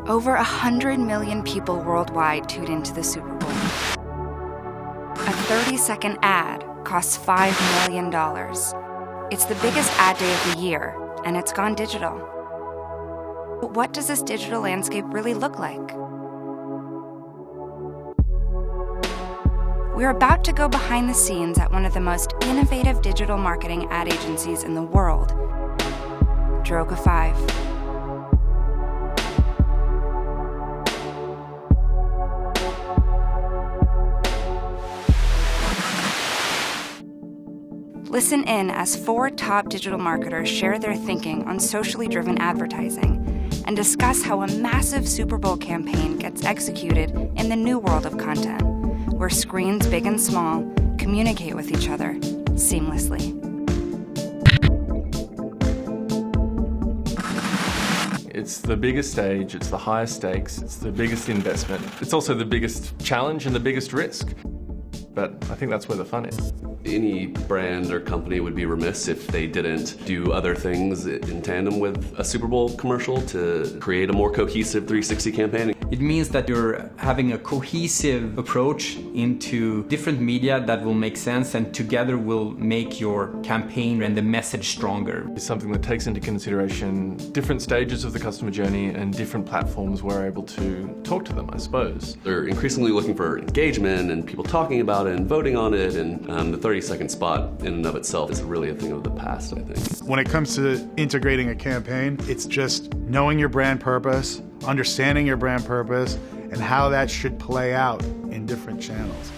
Over 100 million people worldwide tuned into the Super Bowl. A 30-second ad costs $5 million. It's the biggest ad day of the year, and it's gone digital. But what does this digital landscape really look like? We're about to go behind the scenes at one of the most innovative digital marketing ad agencies in the world, Droga 5. Listen in as 4 top digital marketers share their thinking on socially driven advertising and discuss how a massive Super Bowl campaign gets executed in the new world of content, where screens big and small communicate with each other seamlessly. It's the biggest stage, it's the highest stakes, it's the biggest investment. It's also the biggest challenge and the biggest risk. But I think that's where the fun is. Any brand or company would be remiss if they didn't do other things in tandem with a Super Bowl commercial to create a more cohesive 360 campaign. It means that you're having a cohesive approach into different media that will make sense and together will make your campaign and the message stronger. It's something that takes into consideration different stages of the customer journey and different platforms we're able to talk to them, I suppose. They're increasingly looking for engagement and people talking about it and voting on it, and the 30-second spot in and of itself is really a thing of the past, I think. When it comes to integrating a campaign, it's just knowing your brand purpose, understanding your brand purpose, and how that should play out in different channels.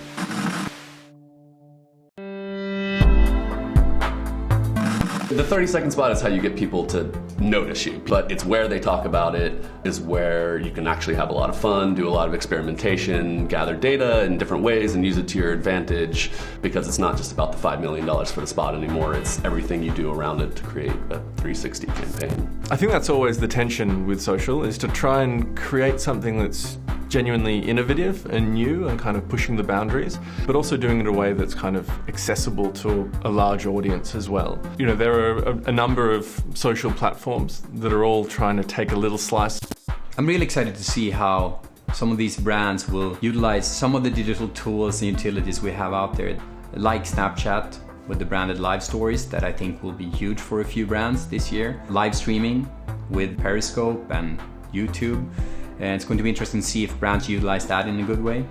The 30-second spot is how you get people to notice you, but it's where they talk about it, is where you can actually have a lot of fun, do a lot of experimentation, gather data in different ways and use it to your advantage, because it's not just about the $5 million for the spot anymore, it's everything you do around it to create a 360 campaign. I think that's always the tension with social, is to try and create something that's genuinely innovative and new and kind of pushing the boundaries, but also doing it in a way that's kind of accessible to a large audience as well. You know, there are a number of social platforms that are all trying to take a little slice. I'm really excited to see how some of these brands will utilize some of the digital tools and utilities we have out there, like Snapchat with the branded live stories that I think will be huge for a few brands this year, live streaming with Periscope and YouTube. And it's going to be interesting to see if brands utilize that in a good way.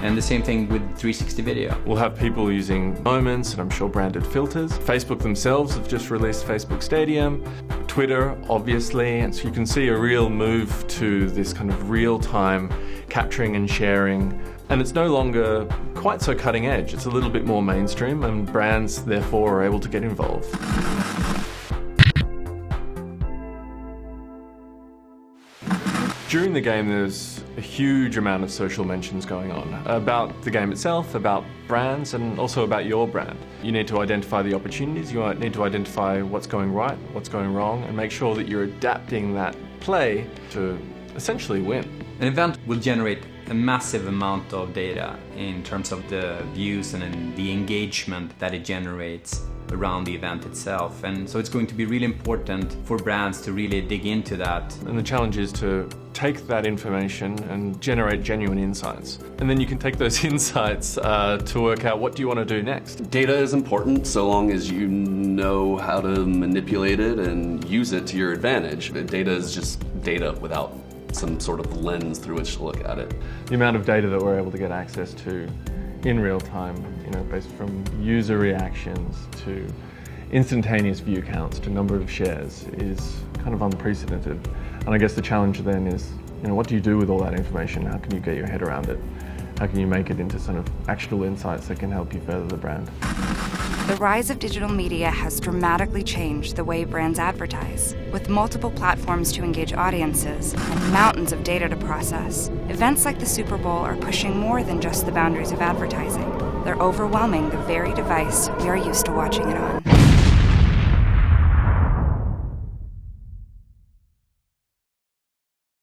And the same thing with 360 video. We'll have people using moments and I'm sure branded filters. Facebook themselves have just released Facebook Stadium. Twitter, obviously, and so you can see a real move to this kind of real-time capturing and sharing. And it's no longer quite so cutting edge. It's a little bit more mainstream and brands therefore are able to get involved. During the game, there's a huge amount of social mentions going on about the game itself, about brands, and also about your brand. You need to identify the opportunities, you need to identify what's going right, what's going wrong, and make sure that you're adapting that play to essentially win. An event will generate a massive amount of data in terms of the views and the engagement that it generates around the event itself, and so it's going to be really important for brands to really dig into that. And the challenge is to take that information and generate genuine insights, and then you can take those insights to work out what do you want to do next. Data is important so long as you know how to manipulate it and use it to your advantage. Data is just data without some sort of lens through which to look at it. The amount of data that we're able to get access to in real time, you know, based from user reactions to instantaneous view counts to number of shares is kind of unprecedented. And I guess the challenge then is, you know, what do you do with all that information? How can you get your head around it? How can you make it into sort of actionable insights that can help you further the brand? The rise of digital media has dramatically changed the way brands advertise. With multiple platforms to engage audiences and mountains of data to process, events like the Super Bowl are pushing more than just the boundaries of advertising. They're overwhelming the very device we are used to watching it on.